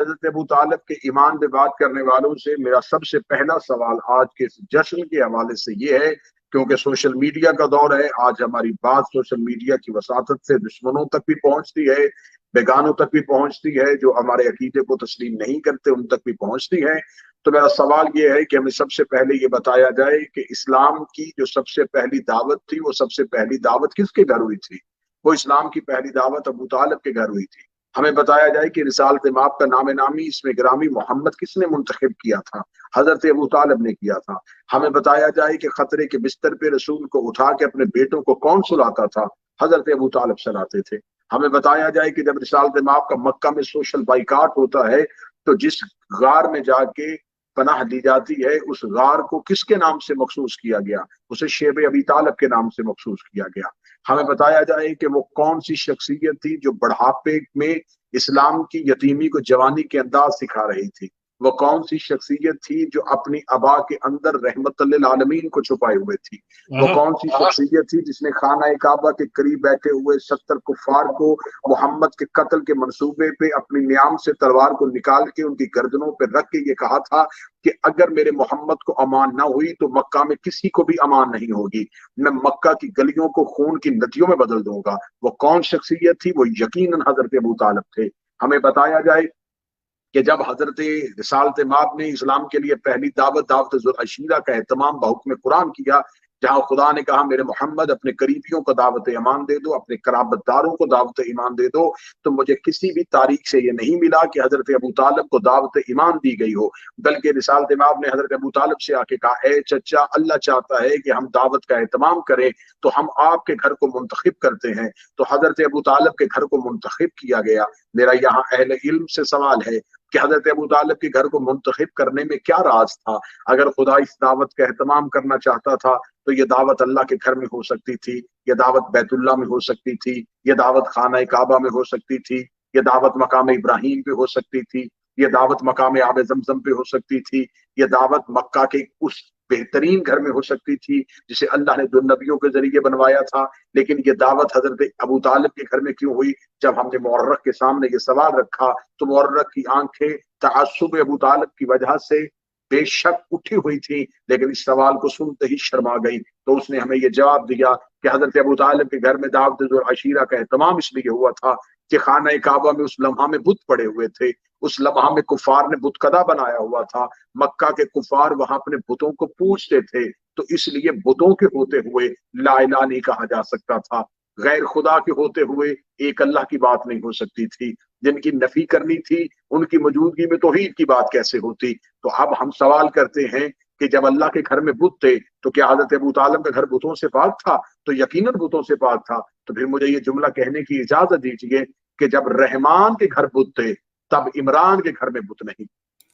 حضرت ابو طالب کے ایمان پہ بات کرنے والوں سے میرا سب سے پہلا سوال آج کے اس جشن کے حوالے سے یہ ہے، کیونکہ سوشل میڈیا کا دور ہے، آج ہماری بات سوشل میڈیا کی وساطت سے دشمنوں تک بھی پہنچتی ہے، بیگانوں تک بھی پہنچتی ہے، جو ہمارے عقیدے کو تسلیم نہیں کرتے ان تک بھی پہنچتی ہے۔ تو میرا سوال یہ ہے کہ ہمیں سب سے پہلے یہ بتایا جائے کہ اسلام کی جو سب سے پہلی دعوت تھی، وہ سب سے پہلی دعوت کس کے گھر ہوئی تھی؟ وہ اسلام کی پہلی دعوت ابو طالب کے گھر ہوئی تھی۔ ہمیں بتایا جائے کہ رسالت مآب کا نام نامی اس میں گرامی محمد کس نے منتخب کیا تھا؟ حضرت ابو طالب نے کیا تھا۔ ہمیں بتایا جائے کہ خطرے کے بستر پہ رسول کو اٹھا کے اپنے بیٹوں کو کون سلاتا تھا؟ حضرت ابو طالب سلاتے تھے۔ ہمیں بتایا جائے کہ جب رسالت مآب کا مکہ میں سوشل بائیکاٹ ہوتا ہے تو جس غار میں جا کے پناہ دی جاتی ہے، اس غار کو کس کے نام سے مخصوص کیا گیا؟ اسے شیب ابی طالب کے نام سے مخصوص کیا گیا۔ ہمیں بتایا جائے کہ وہ کون سی شخصیت تھی جو بڑھاپے میں اسلام کی یتیمی کو جوانی کے انداز سکھا رہی تھی؟ وہ کون سی شخصیت تھی جو اپنی ابا کے اندر رحمت للعالمین کو چھپائے ہوئے تھی؟ وہ کون سی شخصیت تھی جس نے خانہ کعبہ کے قریب بیٹھے ہوئے 70 کفار کو محمد کے قتل کے منصوبے پہ اپنی نیام سے تلوار کو نکال کے ان کی گردنوں پہ رکھ کے یہ کہا تھا کہ اگر میرے محمد کو امان نہ ہوئی تو مکہ میں کسی کو بھی امان نہیں ہوگی، میں مکہ کی گلیوں کو خون کی ندیوں میں بدل دوں گا؟ وہ کون شخصیت تھی؟ وہ یقیناً حضرت ابو طالب تھے۔ ہمیں بتایا جائے کہ جب حضرت رسالت مآب نے اسلام کے لیے پہلی دعوت ذوالعشیرہ کا اہتمام بحکم قرآن کیا، جہاں خدا نے کہا میرے محمد اپنے قریبیوں کو دعوت ایمان دے دو، اپنے قرابت داروں کو دعوت ایمان دے دو، تو مجھے کسی بھی تاریخ سے یہ نہیں ملا کہ حضرت ابو طالب کو دعوت ایمان دی گئی ہو، بلکہ رسالت مآب نے حضرت ابو طالب سے آ کے کہا اے چچا، اللہ چاہتا ہے کہ ہم دعوت کا اہتمام کریں تو ہم آپ کے گھر کو منتخب کرتے ہیں۔ تو حضرت ابو طالب کے گھر کو منتخب کیا گیا۔ میرا یہاں اہل علم سے سوال ہے کہ حضرت ابو طالب کے گھر کو منتخب کرنے میں کیا راز تھا؟ اگر خدا اس دعوت کا اہتمام کرنا چاہتا تھا تو یہ دعوت اللہ کے گھر میں ہو سکتی تھی، یہ دعوت بیت اللہ میں ہو سکتی تھی، یہ دعوت خانہ کعبہ میں ہو سکتی تھی، یہ دعوت مقام ابراہیم پہ ہو سکتی تھی، یہ دعوت مقام آب زمزم پہ ہو سکتی تھی، یہ دعوت مکہ کے اس بہترین گھر میں ہو سکتی تھی جسے اللہ نے دو نبیوں کے ذریعے بنوایا تھا۔ لیکن یہ دعوت حضرت ابو طالب کے گھر میں کیوں ہوئی؟ جب ہم نے مورخ کے سامنے یہ سوال رکھا تو مورخ کی آنکھیں تعصب ابو طالب کی وجہ سے بے شک اٹھی ہوئی تھی، لیکن اس سوال کو سنتے ہی شرما گئی۔ تو اس نے ہمیں یہ جواب دیا کہ حضرت ابو طالب کے گھر میں دعوت ذوالعشیرہ کا اہتمام اس لیے ہوا تھا کہ خانہ کعبہ میں اس لمحہ میں بت پڑے ہوئے تھے، اس لمحہ میں کفار نے بت کدا بنایا ہوا تھا، مکہ کے کفار وہاں اپنے بتوں کو پوجتے تھے، تو اس لیے بتوں کے ہوتے ہوئے لا الہ نہیں کہا جا سکتا تھا، غیر خدا کے ہوتے ہوئے ایک اللہ کی بات نہیں ہو سکتی تھی، جن کی نفی کرنی تھی ان کی موجودگی میں توحید کی بات کیسے ہوتی؟ تو اب ہم سوال کرتے ہیں کہ جب اللہ کے گھر میں بت تھے تو کیا حضرت ابو طالب کا گھر بتوں سے پاک تھا؟ تو یقیناً بتوں سے پاک تھا۔ تو پھر مجھے یہ جملہ کہنے کی اجازت دیجیے کہ جب رحمان کے گھر بت تھے تب عمران کے گھر میں بت نہیں۔